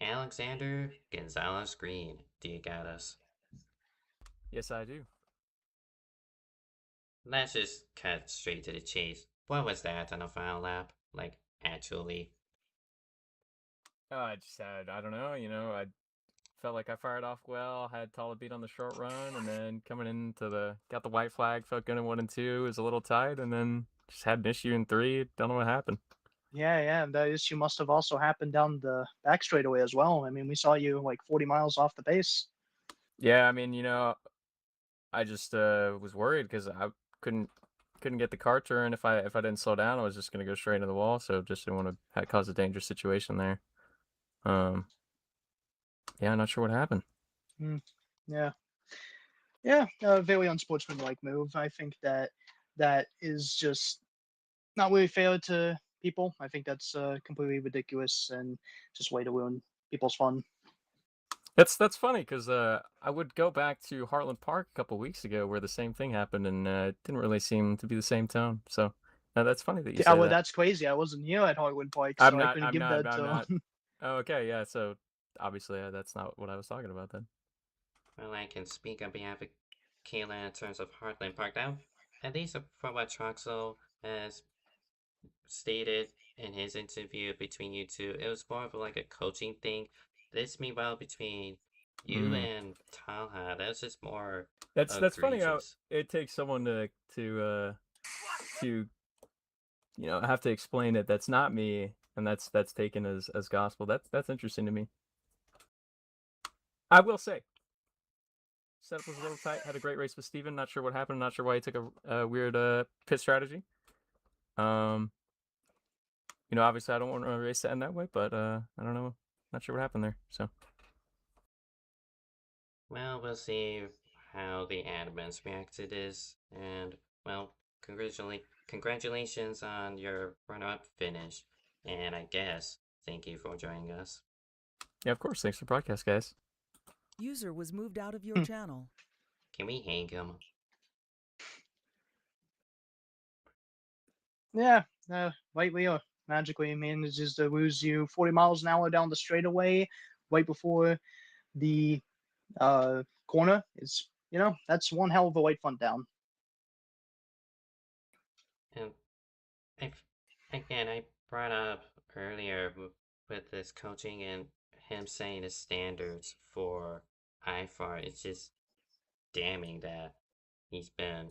Alexander Gonzalez Green. Do you got us? Yes, I do. let's just cut straight to the chase. What was that on the final lap? Like, actually. I just had, I don't know, I felt like I fired off well, had Tala beat on the short run, and then coming into got the white flag, felt good in 1 and 2, was a little tight, and then just had an issue in 3, don't know what happened. Yeah, that issue must have also happened down the back straightaway as well. I mean, we saw you like 40 miles off the pace. Yeah, I mean, I just was worried because I couldn't get the car turn. If I didn't slow down, I was just gonna go straight into the wall. So just didn't want to cause a dangerous situation there. Yeah, not sure what happened. Yeah, very unsportsmanlike move. I think that is just not really fair to people. I think that's completely ridiculous and just way to ruin people's fun. That's funny because I would go back to Heartland Park a couple weeks ago where the same thing happened, and it didn't really seem to be the same tone. So that's funny that you Yeah, say well, that. that's crazy. I wasn't here at Hollywood Park, I'm so I not. couldn't I'm give not. that. I'm not. Oh, okay, yeah. So obviously that's not what I was talking about then. Well, I can speak on behalf of Kayla in terms of Heartland Park. Now, at least from what Troxel has stated in his interview between you two, it was more of like a coaching thing. This, meanwhile, between you and Talha, that was just more That's funny how egregious. it takes someone to have to explain it. That's not me, and that's taken as gospel. That's interesting to me. I will say, setup was a little tight. Had a great race with Steven. Not sure what happened. Not sure why he took a weird pit strategy. Obviously I don't want a race to end that way, but I don't know. Not sure what happened there. So. Well, we'll see how the admins react to this, and well, congratulations on your run-up finish, and I guess thank you for joining us. Yeah, of course. Thanks for the podcast, guys. User was moved out of your channel. Can we hang him? Yeah, right Leo magically manages to lose you 40 miles an hour down the straightaway right before the corner. It's that's one hell of a white front down. And I brought up earlier with this coaching and him saying the standards for IFAR. It's just damning that he's been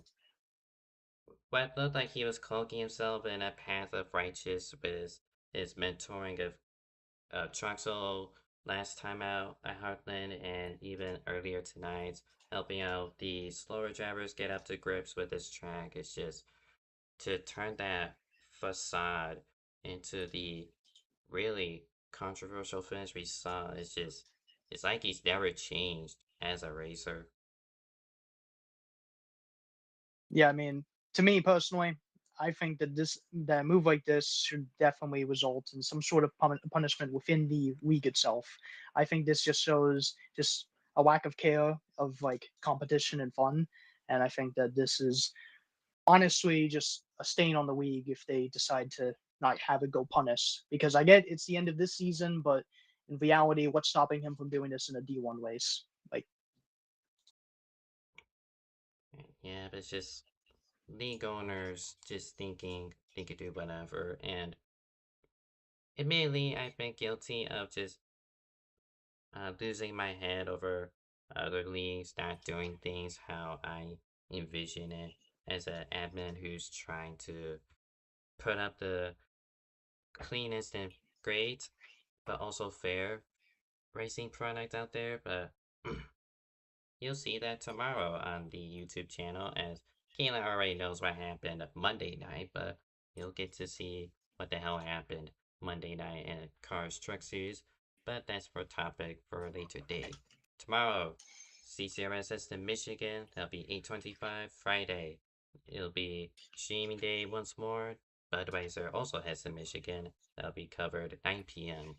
what looked like he was cloaking himself in a path of righteous with his mentoring of Troxel last time out at Heartland and even earlier tonight, helping out the slower drivers get up to grips with this track. It's just to turn that facade into the really controversial finish we saw. It's like he's never changed as a racer. Yeah, I mean, to me personally, I think that that move like this should definitely result in some sort of punishment within the league itself. I think this just shows just a lack of care of like competition and fun, and I think that this is honestly just a stain on the league if they decide to not have it go punished. Because I get it's the end of this season, but in reality, what's stopping him from doing this in a D1 race? Like, Yeah, but it's just league owners just thinking they could do whatever. And admittedly, I've been guilty of just losing my head over other leagues not doing things how I envision it as an admin who's trying to put up the cleanest and great, but also fair racing product out there. But you'll see that tomorrow on the YouTube channel, as Kayla already knows what happened Monday night, but you'll get to see what the hell happened Monday night in Cars Truck Series. But that's for topic for a later date. Tomorrow, CCRS in Michigan. That'll be 8:25 Friday. It'll be streaming day once more. Budweiser also has in Michigan. That'll be covered 9 p.m.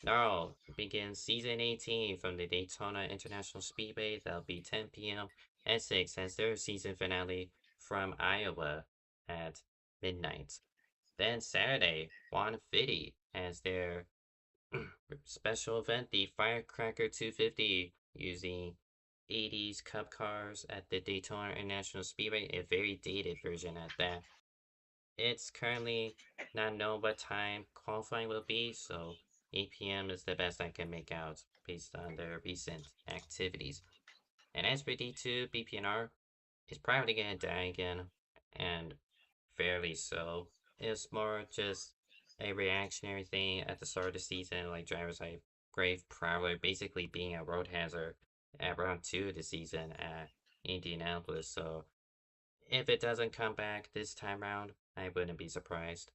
Gnarl begins season 18 from the Daytona International Speedway. That'll be 10 p.m. Essex has their season finale from Iowa at midnight. Then Saturday, Juan Fitty has their special event, the Firecracker 250, using 80s Cup cars at the Daytona International Speedway, a very dated version at that. It's currently not known what time qualifying will be, so 8 p.m. is the best I can make out based on their recent activities. And as for D2, BPNR is probably gonna die again, and fairly so. It's more just a reactionary thing at the start of the season, like drivers like Grave Prowler basically being a road hazard at round 2 of the season at Indianapolis. So if it doesn't come back this time round, I wouldn't be surprised.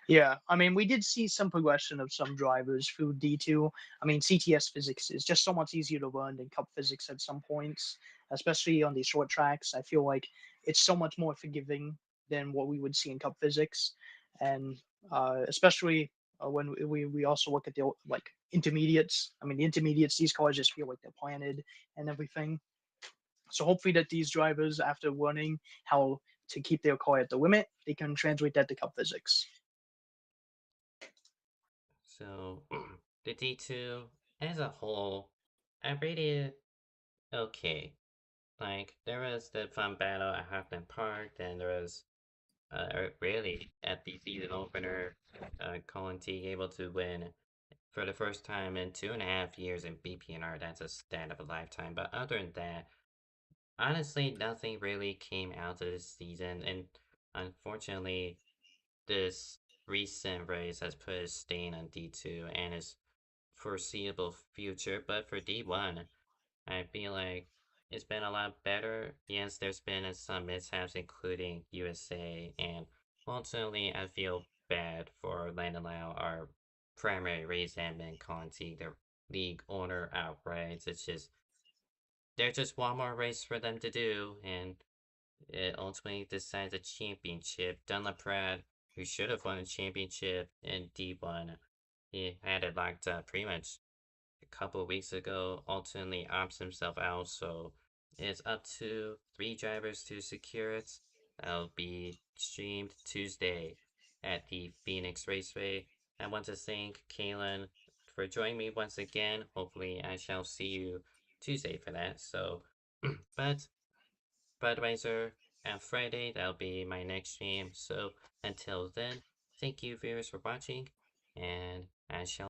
Yeah, I mean, we did see some progression of some drivers through D2. I mean, CTS physics is just so much easier to run than Cup physics at some points, especially on these short tracks. I feel like it's so much more forgiving than what we would see in Cup physics, and especially when we also look at the like intermediates. I mean, the intermediates, these cars just feel like they're planted and everything. So hopefully that these drivers, after learning how to keep their car at the limit, they can translate that to Cup physics. So the D2 as a whole, I rated it okay. Like there was the fun battle at Hoffman Park, then there was really at the season opener, Colin Teague able to win for the first time in 2.5 years in BPNR. That's a stat of a lifetime. But other than that, honestly, nothing really came out of this season, and unfortunately, this recent race has put a stain on D2 and his foreseeable future. But for D1, I feel like it's been a lot better. Yes, there's been some mishaps, including USA, and ultimately, I feel bad for Landon Lau, our primary race admin, Conti, the league owner outright. It's just there's just one more race for them to do, and it ultimately decides a championship. Dunlap, who should have won a championship in D1, he had it locked up pretty much a couple of weeks ago, ultimately opts himself out, so it's up to 3 drivers to secure it. That'll be streamed Tuesday at the Phoenix Raceway. I want to thank Kaylin for joining me once again. Hopefully, I shall see you Tuesday for that. So, but Budweiser on Friday, that'll be my next stream. So, until then, thank you, viewers, for watching, and I shall.